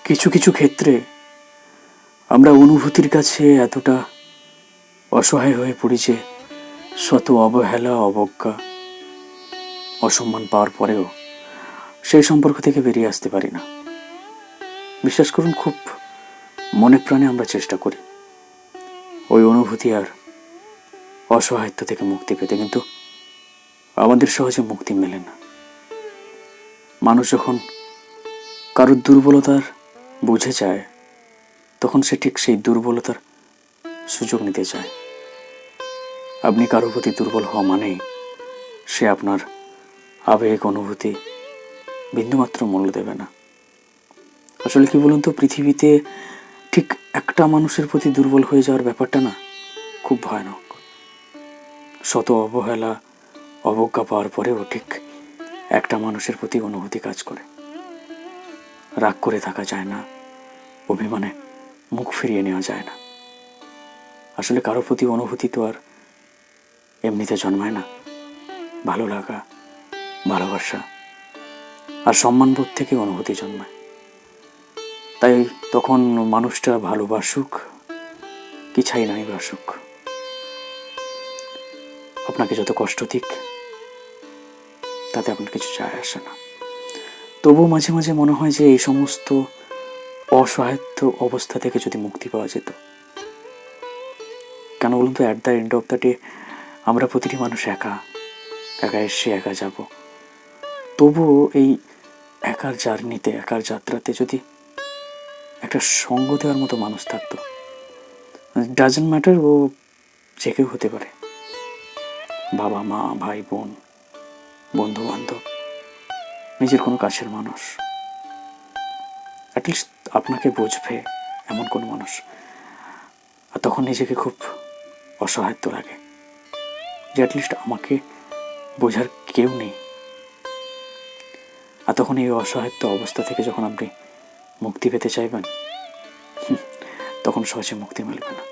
কিছু কিছু ক্ষেত্রে আমরা অনুভূতির কাছে এতটা অসহায় হয়ে পড়ি যে শত অবহেলা, অবজ্ঞা, অসম্মান পাওয়ার পরেও সেই সম্পর্ক থেকে বেরিয়ে আসতে পারি না। বিশ্বাস করুন, খুব মনে প্রাণে আমরা চেষ্টা করি ওই অনুভূতি আর অসহায়ত্ব থেকে মুক্তি পেতে, কিন্তু আমাদের সহজে মুক্তি মেলে না। মানুষ যখন কারোর দুর্বলতার বুঝে যায়, তখন সে ঠিক সেই দুর্বলতার সুযোগ নিতে চায়। আপনি কারোর প্রতি দুর্বল হওয়া মানেই সে আপনার আবেগ, অনুভূতি বিন্দুমাত্র মূল্য দেবে না। আসলে কি বলুন তো, পৃথিবীতে ঠিক একটা মানুষের প্রতি দুর্বল হয়ে যাওয়ার ব্যাপারটা না খুব ভয়ানক। শত অবহেলা, অবজ্ঞা পাওয়ার পরেও ঠিক একটা মানুষের প্রতি অনুভূতি কাজ করে। রাগ করে থাকা যায় না, অভিমানে মুখ ফিরিয়ে নেওয়া যায় না। আসলে কারোর প্রতি অনুভূতি তো আর এমনিতে জন্মায় না। ভালো লাগা, ভালোবাসা আর সম্মানবোধ থেকে অনুভূতি জন্মায়। তাই তখন মানুষটা ভালোবাসুক কি চাই নাই বাসুক, আপনাকে যত কষ্ট দিক তাতে আপনার কিছু যায় আসে না। তবুও মাঝে মাঝে মনে হয় যে এই সমস্ত অসহায়ত্ব অবস্থা থেকে যদি মুক্তি পাওয়া যেত। কেন বলুন তো, at the end of the day আমরা প্রতিটি মানুষ একা একা এসে একা যাব। তবুও এই একার জার্নিতে, একার যাত্রাতে যদি একটা সঙ্গ দেওয়ার মতো মানুষ থাকতো, ডাজন্ট ম্যাটার ও যে কেউ হতে পারে, বাবা মা, ভাই বোন, বন্ধু বান্ধব, নিজের কোনো কাছের মানুষ, অ্যাটলিস্ট আপনাকে বুঝবে এমন কোনো মানুষ। আর তখন নিজেকে খুব অসহায়ত্ব লাগে যে অ্যাটলিস্ট আমাকে বোঝার কেউ নেই। আর তখন এই অসহায়ত্ব অবস্থা থেকে যখন আপনি মুক্তি পেতে চাইবেন, তখন সহজে মুক্তি মিলবে না।